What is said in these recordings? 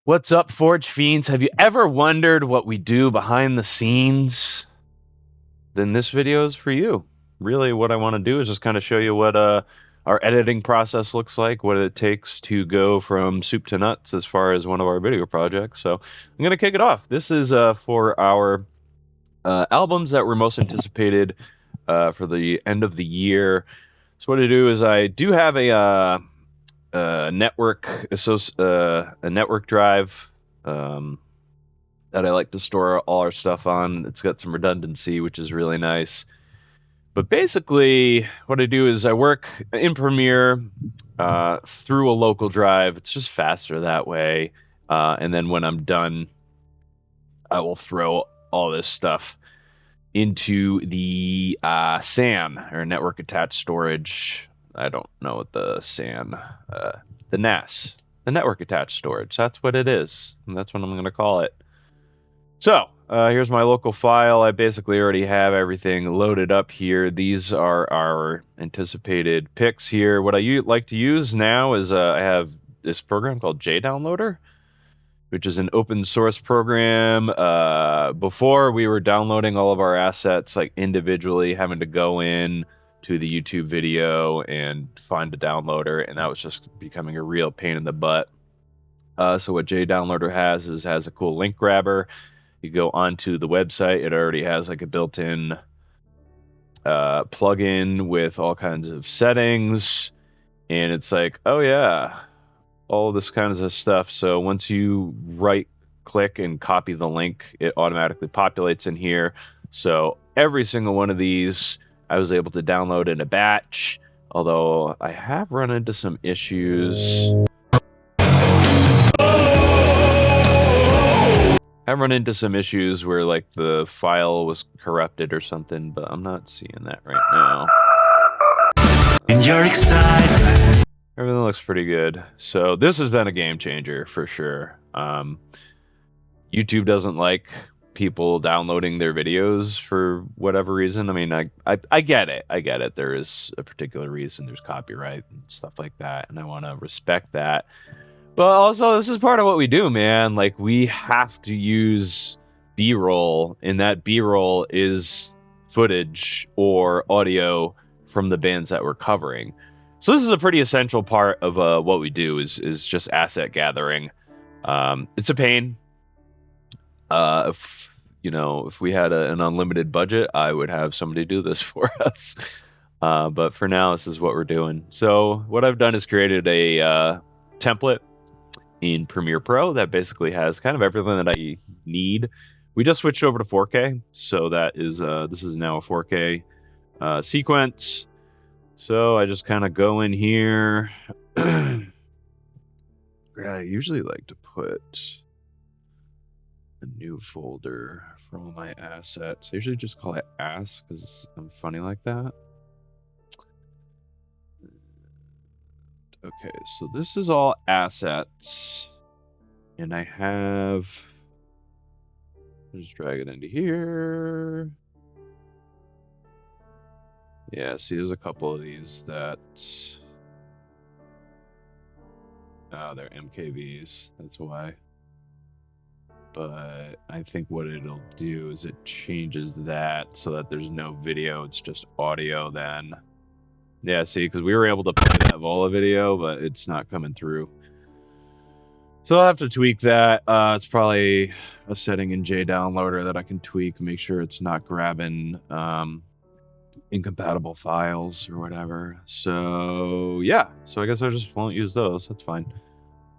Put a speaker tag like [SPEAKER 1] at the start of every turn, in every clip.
[SPEAKER 1] What's up, Forge Fiends? Have you ever wondered what we do behind the scenes? Then this video is for you. Really, what I want to do is just kind of show you what our editing process looks like, what it takes to go from soup to nuts as far as one of our video projects. So I'm going to kick it off. This is for our albums that were most anticipated for the end of the year. So what I do is I do have a network drive that I like to store all our stuff on. It's got some redundancy, which is really nice. But basically, what I do is I work in Premiere through a local drive. It's just faster that way. And then when I'm done, I will throw all this stuff into the SAN, or network attached storage. I don't know what the SAN, the NAS, the network attached storage. That's what it is, and that's what I'm going to call it. So here's my local file. I basically already have everything loaded up here. These are our anticipated picks here. What I like to use now is I have this program called JDownloader, which is an open source program. Before, we were downloading all of our assets like individually, having to go in to the YouTube video and find a downloader, and that was just becoming a real pain in the butt. So what JDownloader has a cool link grabber. You go onto the website, it already has like a built-in plugin with all kinds of settings, and it's like, oh yeah, all this kinds of stuff. So once you right click and copy the link, it automatically populates in here. So every single one of these I was able to download in a batch, although I have run into some issues. Where like the file was corrupted or something, but I'm not seeing that right now.
[SPEAKER 2] And you're excited.
[SPEAKER 1] Everything looks pretty good. So this has been a game changer for sure. YouTube doesn't like people downloading their videos for whatever reason. I mean, I get it. I get it. There is a particular reason. There's copyright and stuff like that, and I want to respect that. But also, this is part of what we do, man. Like, we have to use B-roll, and that B-roll is footage or audio from the bands that we're covering. So this is a pretty essential part of what we do is just asset gathering. It's a pain. If we had an unlimited budget, I would have somebody do this for us. But for now, this is what we're doing. So what I've done is created a template in Premiere Pro that basically has kind of everything that I need. We just switched over to 4K, so that is this is now a 4K sequence. So I just kind of go in here. I usually like to put a new folder for all my assets. I usually just call it ass because I'm funny like that. Okay, so this is all assets, and I have, just drag it into here. Yeah, see, there's a couple of these that, they're MKVs, that's why. But I think what it'll do is it changes that so that there's no video, it's just audio then. Yeah, see, because we were able to play that Vola video, but it's not coming through. So I'll have to tweak that. It's probably a setting in JDownloader that I can tweak, make sure it's not grabbing incompatible files or whatever. So yeah, so I guess I just won't use those. That's fine.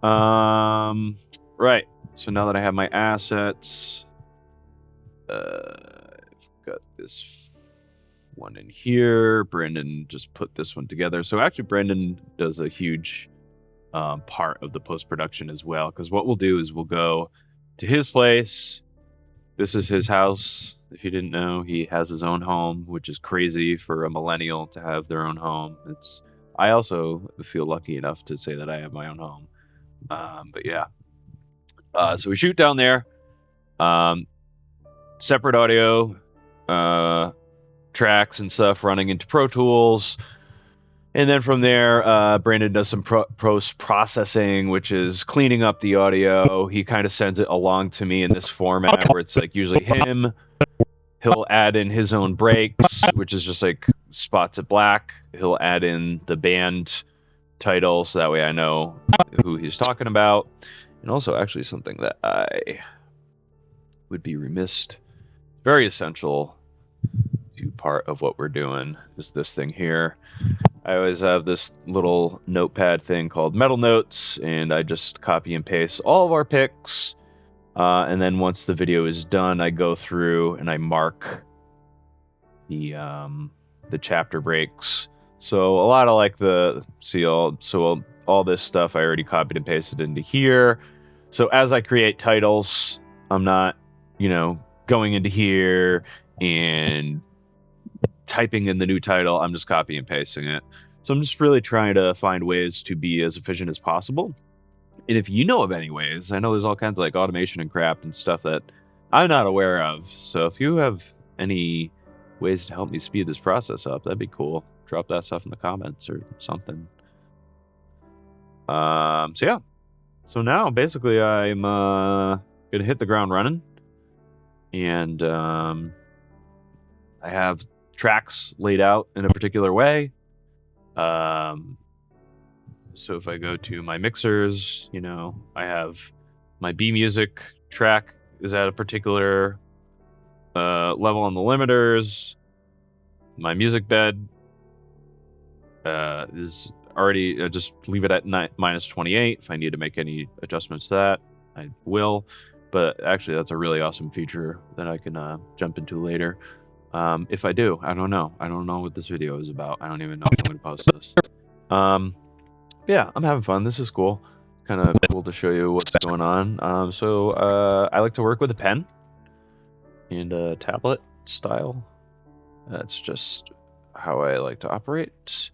[SPEAKER 1] Right. So now that I have my assets, I've got this one in here. Brandon just put this one together. So actually, Brandon does a huge part of the post-production as well, because what we'll do is we'll go to his place. This is his house. If you didn't know, he has his own home, which is crazy for a millennial to have their own home. I also feel lucky enough to say that I have my own home. But yeah. So we shoot down there. Separate audio tracks and stuff running into Pro Tools. And then from there, Brandon does some post-processing, which is cleaning up the audio. He kind of sends it along to me in this format where it's like usually him. He'll add in his own breaks, which is just like spots of black. He'll add in the band title, so that way I know who he's talking about. And also, actually, something that I would be remiss, very essential to part of what we're doing, is this thing here. I always have this little notepad thing called Metal Notes, and I just copy and paste all of our picks. And then once the video is done, I go through and I mark the chapter breaks. So a lot of like all this stuff I already copied and pasted into here. So as I create titles, I'm not, going into here and typing in the new title. I'm just copying and pasting it. So I'm just really trying to find ways to be as efficient as possible. And if you know of any ways, I know there's all kinds of like automation and crap and stuff that I'm not aware of. So if you have any ways to help me speed this process up, that'd be cool. Drop that stuff in the comments or something. So yeah. So now basically I'm gonna hit the ground running, and I have tracks laid out in a particular way. So if I go to my mixers, I have my B music track is at a particular level on the limiters. My music bed is already, just leave it at -28. If I need to make any adjustments to that, I will. But actually, that's a really awesome feature that I can jump into later. If I do, I don't know. I don't know what this video is about. I don't even know if I'm going to post this. Yeah, I'm having fun. This is cool. Kind of cool to show you what's going on. So I like to work with a pen and a tablet style. That's just how I like to operate.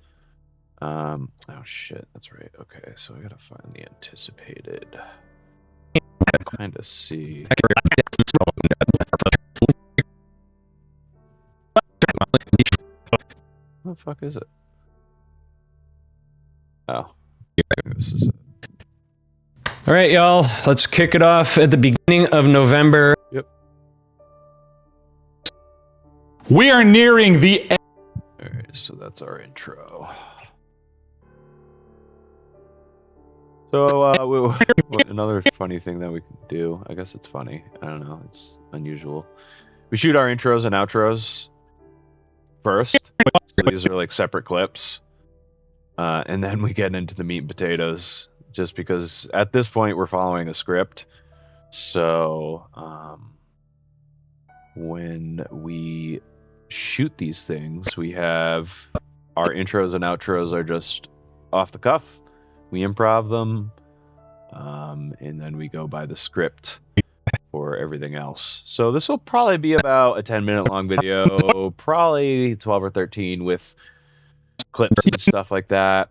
[SPEAKER 1] Oh shit, that's right. Okay, so I gotta find the anticipated. Kind of see. What the fuck is it? Oh, this is it.
[SPEAKER 3] All right, y'all, let's kick it off at the beginning of November.
[SPEAKER 1] Yep.
[SPEAKER 4] We are nearing the end.
[SPEAKER 1] All right, so that's our intro. So another funny thing that we can do, I guess it's funny, I don't know, it's unusual. We shoot our intros and outros first. So these are like separate clips. And then we get into the meat and potatoes, just because at this point we're following a script. So when we shoot these things, we have our intros and outros are just off the cuff. We improv them, and then we go by the script for everything else. So this will probably be about a 10-minute long video, probably 12 or 13 with clips and stuff like that.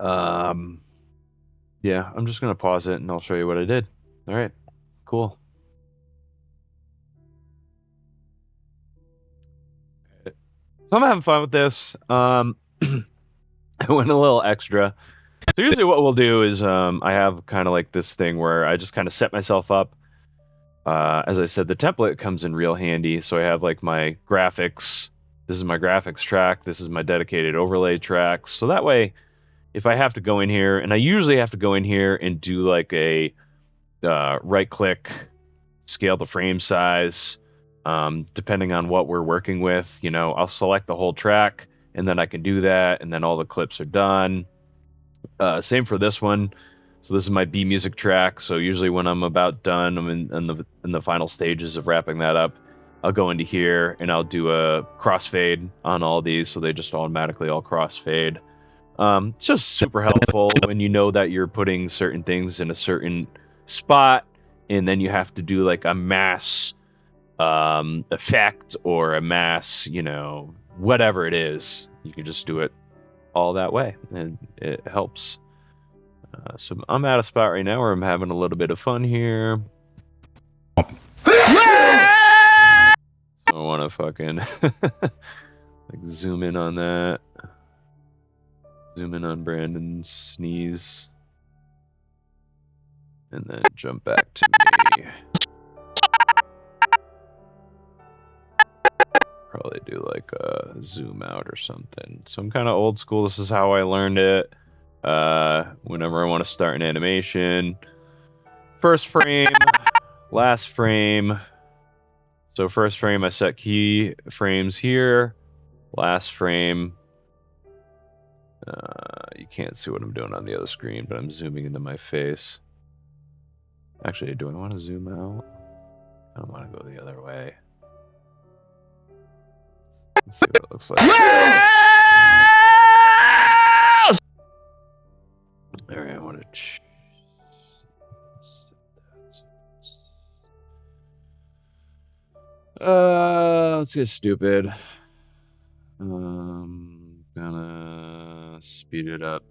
[SPEAKER 1] Yeah, I'm just gonna pause it and I'll show you what I did. All right, cool. So I'm having fun with this. I went a little extra. So usually what we'll do is I have kind of like this thing where I just kind of set myself up. As I said, the template comes in real handy. So I have like my graphics. This is my graphics track. This is my dedicated overlay track. So that way, if I have to go in here, and I usually have to go in here and do like a right-click, scale the frame size, depending on what we're working with. I'll select the whole track, and then I can do that, and then all the clips are done. Same for this one. So this is my B music track. So usually when I'm about done, I'm in the final stages of wrapping that up, I'll go into here and I'll do a crossfade on all these, so they just automatically all crossfade. It's just super helpful when you know that you're putting certain things in a certain spot, and then you have to do like a mass effect or a mass, whatever it is. You can just do it all that way, and it helps. So I'm at a spot right now where I'm having a little bit of fun here. So I want to fucking like zoom in on that. Zoom in on Brandon's sneeze. And then jump back to me. Probably do like a zoom out or something. So I'm kind of old school. This is how I learned it. Whenever I want to start an animation, first frame, last frame. So first frame, I set key frames here. Last frame, you can't see what I'm doing on the other screen, but I'm zooming into my face. Actually, do I want to zoom out? I don't want to go the other way. Let's see what it looks like. All right, I want to. Let's get stupid. Gonna speed it up.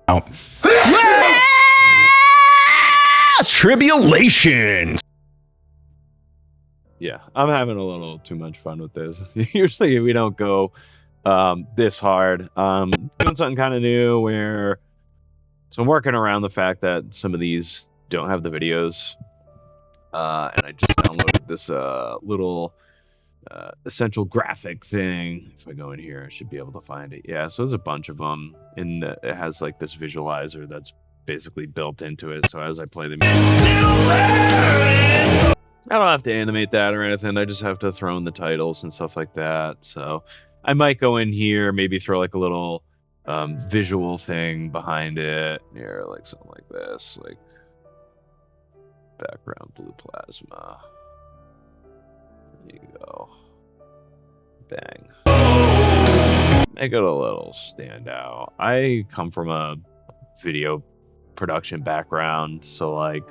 [SPEAKER 3] Out. Tribulations.
[SPEAKER 1] Yeah, I'm having a little too much fun with this. Usually we don't go this hard. Doing something kind of new where, so I'm working around the fact that some of these don't have the videos, and I just downloaded this little essential graphic thing. If I go in here, I should be able to find it. Yeah, so there's a bunch of them, and it has like this visualizer that's basically built into it. So as I play the music, I don't have to animate that or anything. I just have to throw in the titles and stuff like that. So I might go in here, maybe throw like a little visual thing behind it here, like something like this, like background blue plasma. There you go. Bang. Make it a little stand out. I come from a video production background, so like,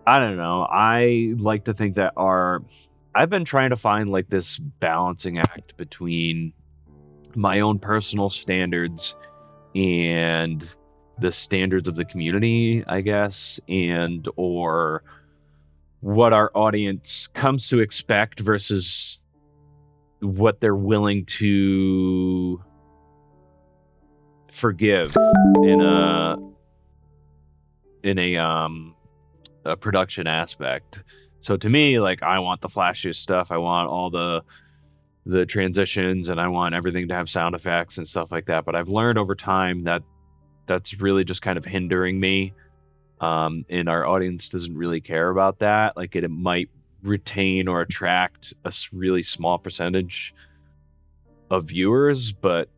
[SPEAKER 1] I don't know. I like to think that I've been trying to find like this balancing act between my own personal standards and the standards of the community, I guess, and or what our audience comes to expect versus what they're willing to forgive in a production aspect. So to me, like, I want the flashiest stuff. I want all the transitions, and I want everything to have sound effects and stuff like that. But I've learned over time that that's really just kind of hindering me. And our audience doesn't really care about that. Like, it might retain or attract a really small percentage of viewers, but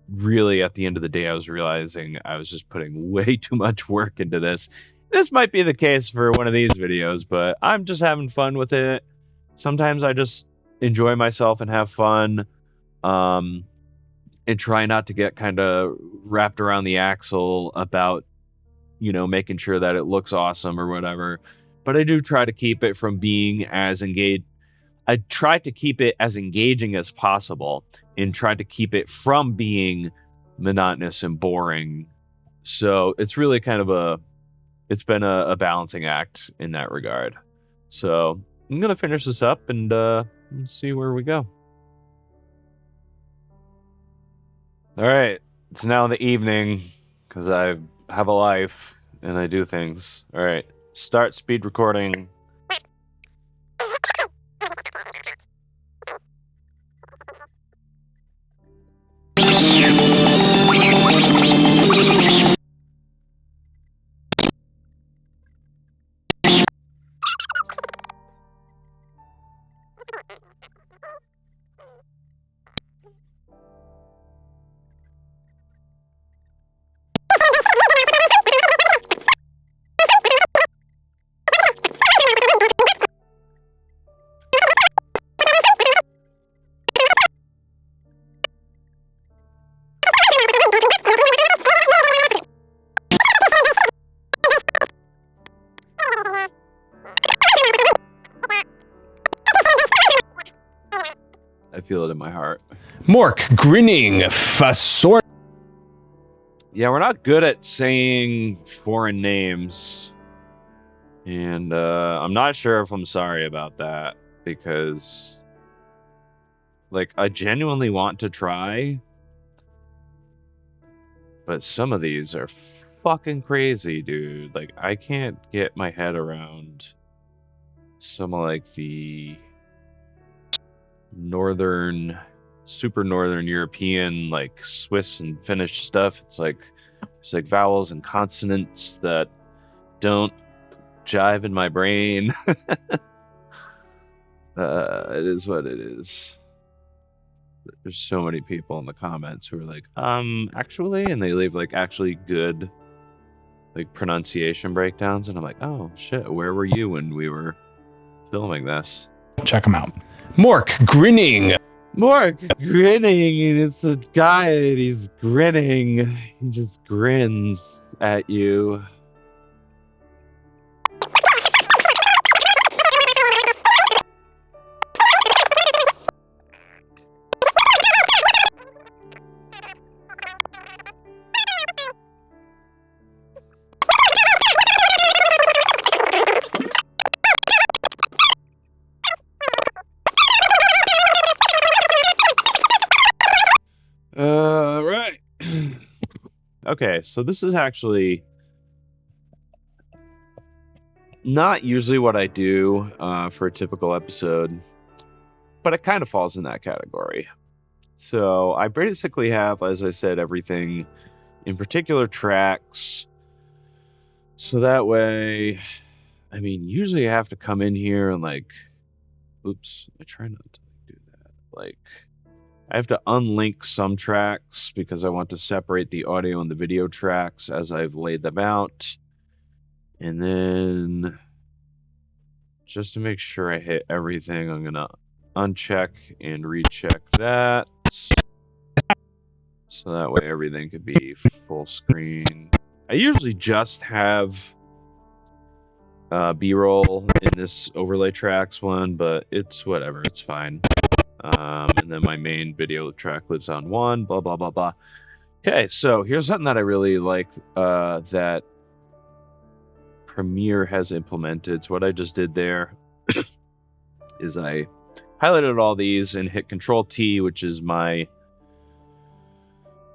[SPEAKER 1] really at the end of the day, I was realizing I was just putting way too much work into this. This might be the case for one of these videos, but I'm just having fun with it. Sometimes I just enjoy myself and have fun, and try not to get kind of wrapped around the axle about, making sure that it looks awesome or whatever. But I do try to keep it from being as engaged. I try to keep it as engaging as possible and try to keep it from being monotonous and boring. So it's really kind of it's been a balancing act in that regard. So I'm going to finish this up and see where we go. All right. It's now the evening because I have a life and I do things. All right. Start speed recording. I feel it in my heart.
[SPEAKER 3] Mork grinning Fasor.
[SPEAKER 1] Yeah, we're not good at saying foreign names. And I'm not sure if I'm sorry about that, because like I genuinely want to try, but some of these are fucking crazy, dude. Like I can't get my head around some of like the super northern European, like Swiss and Finnish stuff. It's like vowels and consonants that don't jive in my brain. It is what it is. There's so many people in the comments who are like, actually, and they leave like actually good like pronunciation breakdowns, and I'm like, oh shit, where were you when we were filming this?
[SPEAKER 4] Check them out.
[SPEAKER 3] Mork grinning.
[SPEAKER 1] Mark grinning, and it's a guy and he's grinning. He just grins at you. Right. Okay, so this is actually not usually what I do for a typical episode, but it kind of falls in that category. So I basically have, as I said, everything in particular tracks. So that way, I mean, usually I have to come in here and like, oops, I try not to do that. Like, I have to unlink some tracks because I want to separate the audio and the video tracks as I've laid them out. And then just to make sure I hit everything, I'm going to uncheck and recheck that. So that way everything could be full screen. I usually just have B-roll in this overlay tracks one, but it's whatever, it's fine. And then my main video track lives on one, blah, blah, blah, blah. Okay, so here's something that I really like that Premiere has implemented. So what I just did there is I highlighted all these and hit Control T, which is my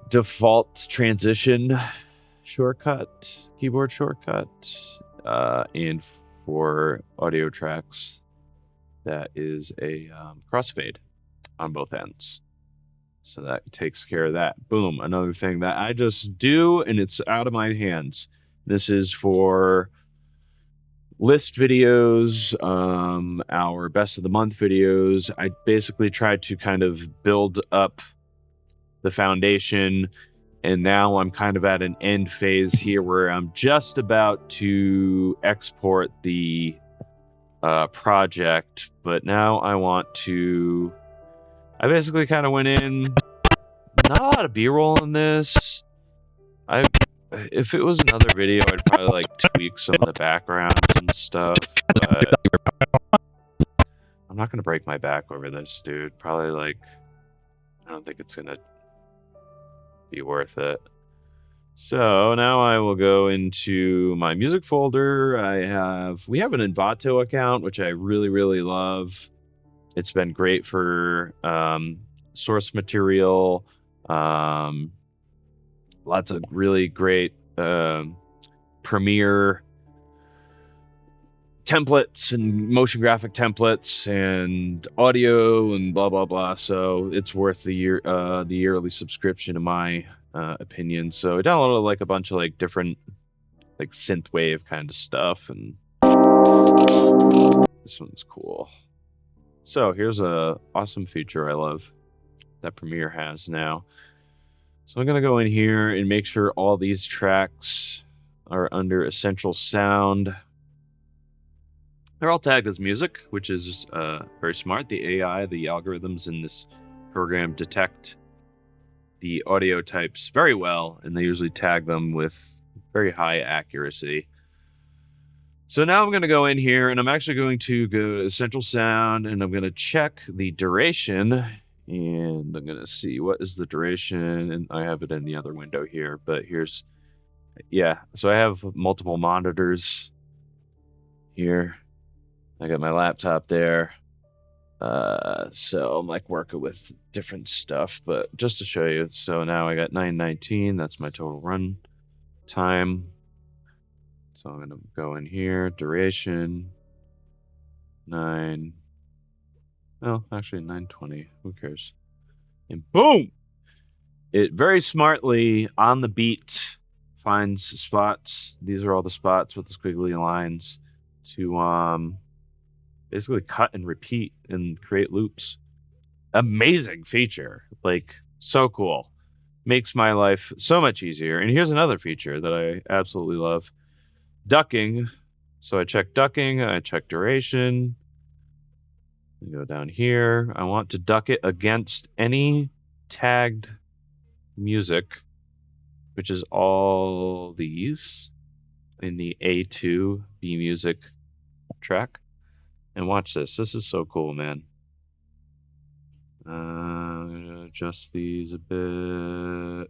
[SPEAKER 1] default transition shortcut, keyboard shortcut. And for audio tracks, that is a crossfade on both ends. So that takes care of that. Boom. Another thing that I just do, and it's out of my hands. This is for list videos, our best of the month videos. I basically try to kind of build up the foundation, and now I'm kind of at an end phase here where I'm just about to export the project, but now I basically kind of went in, not a lot of B-roll in this. If it was another video, I'd probably like tweak some of the backgrounds and stuff, but I'm not gonna break my back over this, dude. Probably like, I don't think it's gonna be worth it. So now I will go into my music folder. We have an Envato account, which I really, really love. It's been great for source material, lots of really great Premiere templates and motion graphic templates and audio and blah blah blah. So it's worth the yearly subscription in my opinion. So I downloaded like a bunch of like different like synthwave kind of stuff, and this one's cool. So here's a awesome feature I love that Premiere has now. So I'm gonna go in here and make sure all these tracks are under Essential Sound. They're all tagged as music, which is very smart. The AI, the algorithms in this program detect the audio types very well, and they usually tag them with very high accuracy. So now I'm going to go in here, and I'm actually going to go to Essential Sound, and I'm going to check the duration, and I'm going to see what is the duration, and I have it in the other window here, but here's, yeah, so I have multiple monitors. here. I got my laptop there. So I'm like working with different stuff, but just to show you. So now I got 919. That's my total run time. So I'm gonna go in here, duration 9. Oh, actually 920. Who cares? And boom! It very smartly on the beat finds spots. These are all the spots with the squiggly lines to basically cut and repeat and create loops. Amazing feature. Like, so cool. Makes my life so much easier. And here's another feature that I absolutely love. Ducking. So I check ducking, I check duration. I go down here. I want to duck it against any tagged music, which is all these in the A2 B music track. And watch this. This is so cool, man. I'm gonna adjust these a bit.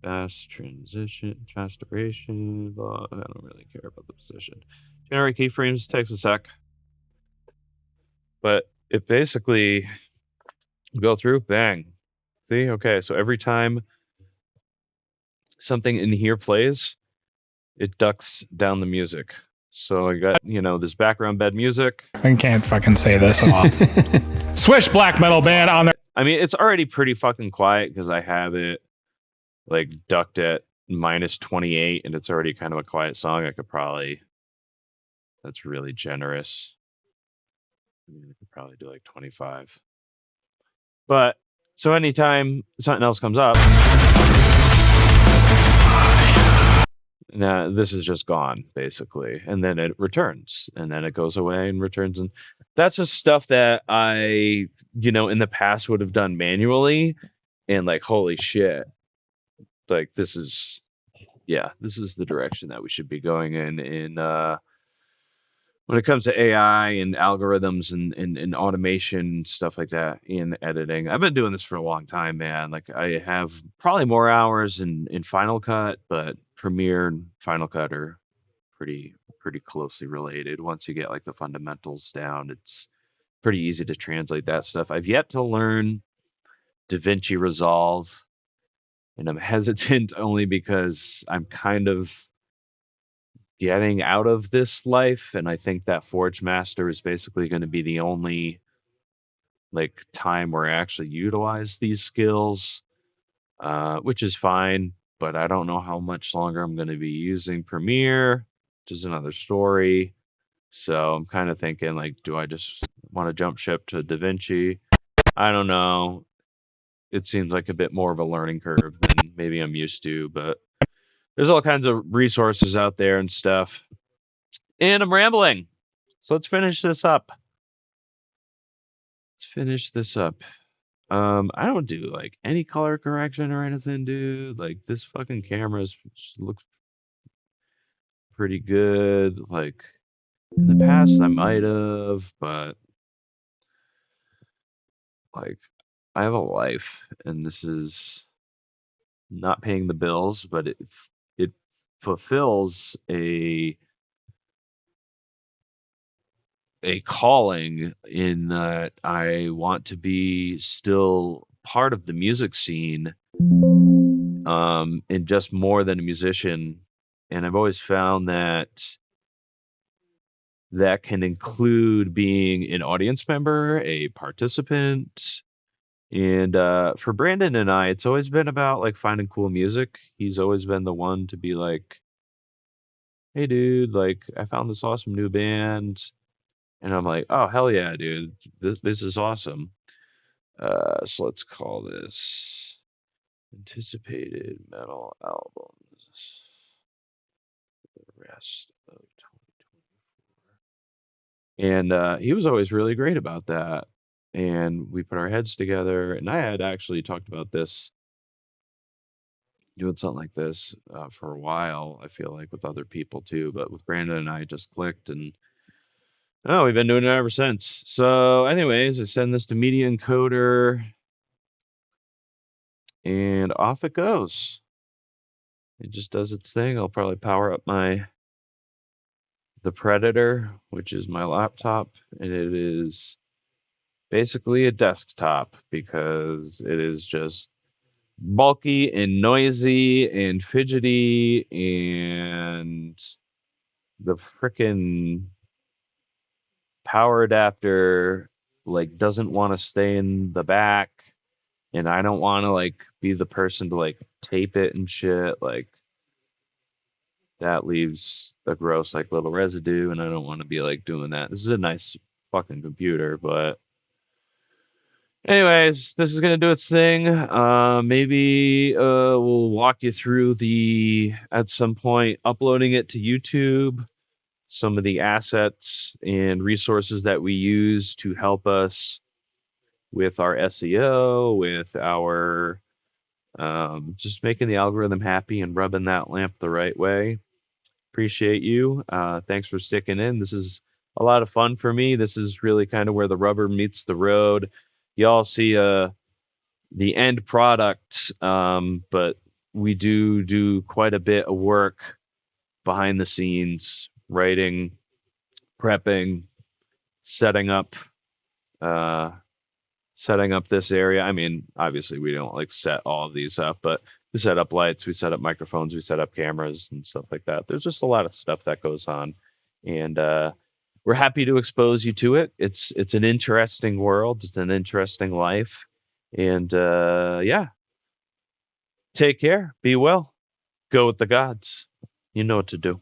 [SPEAKER 1] Fast transition, fast duration. Blah. I don't really care about the position. Generate keyframes takes a sec, but it basically go through, bang. See, okay, so every time something in here plays, it ducks down the music. So I got, this background bed music.
[SPEAKER 4] I can't fucking say this enough. Swish black metal band on there.
[SPEAKER 1] I mean, it's already pretty fucking quiet because I have it like ducked at -28 and it's already kind of a quiet song. That's really generous. I mean, I could probably do like 25. But so anytime something else comes up, now this is just gone basically, and then it returns, and then it goes away and returns, and that's just stuff that I, in the past would have done manually, and like holy shit, like this is the direction that we should be going in when it comes to AI and algorithms and automation and stuff like that in editing. I've been doing this for a long time, man. Like I have probably more hours in Final Cut, but Premiere and Final Cut are pretty closely related. Once you get like the fundamentals down, it's pretty easy to translate that stuff. I've yet to learn DaVinci Resolve, and I'm hesitant only because I'm kind of getting out of this life, and I think that Forgemaster is basically going to be the only like time where I actually utilize these skills, which is fine, but I don't know how much longer I'm going to be using Premiere, which is another story. So I'm kind of thinking, like, do I just want to jump ship to DaVinci? I don't know. It seems like a bit more of a learning curve than maybe I'm used to, but there's all kinds of resources out there and stuff. And I'm rambling. So let's finish this up. I don't do like any color correction or anything, dude. Like this fucking camera looks pretty good. Like in the past I might have, but like I have a life and this is not paying the bills, but it fulfills a calling in that I want to be still part of the music scene, and just more than a musician. And I've always found that can include being an audience member, a participant. And for Brandon and I, it's always been about like finding cool music. He's always been the one to be like, hey dude, like I found this awesome new band. And I'm like, oh hell yeah, dude. This is awesome. So let's call this anticipated metal albums for the rest of 2024. And he was always really great about that. And we put our heads together. And I had actually talked about this, doing something like this for a while, I feel like, with other people too. But with Brandon and I, it just clicked. And we've been doing it ever since. So, anyways, I send this to Media Encoder. And off it goes. It just does its thing. I'll probably power up my the Predator, which is my laptop, and it is basically a desktop because it is just bulky and noisy and fidgety, and the frickin' power adapter like doesn't want to stay in the back, and I don't want to like be the person to like tape it and shit. Like that leaves a gross like little residue, and I don't want to be like doing that. This is a nice fucking computer, but anyways, this is gonna do its thing. Maybe we'll walk you through the at some point uploading it to YouTube, some of the assets and resources that we use to help us with our SEO, with our just making the algorithm happy and rubbing that lamp the right way. Appreciate you. Thanks for sticking in. This is a lot of fun for me. This is really kind of where the rubber meets the road. Y'all see the end product, but we do quite a bit of work behind the scenes, writing, prepping, setting up uh, setting up this area. I mean, obviously we don't like set all of these up, but we set up lights, we set up microphones, we set up cameras and stuff like that. There's just a lot of stuff that goes on, and we're happy to expose you to it. It's an interesting world. It's an interesting life, and yeah. Take care. Be well. Go with the gods. You know what to do.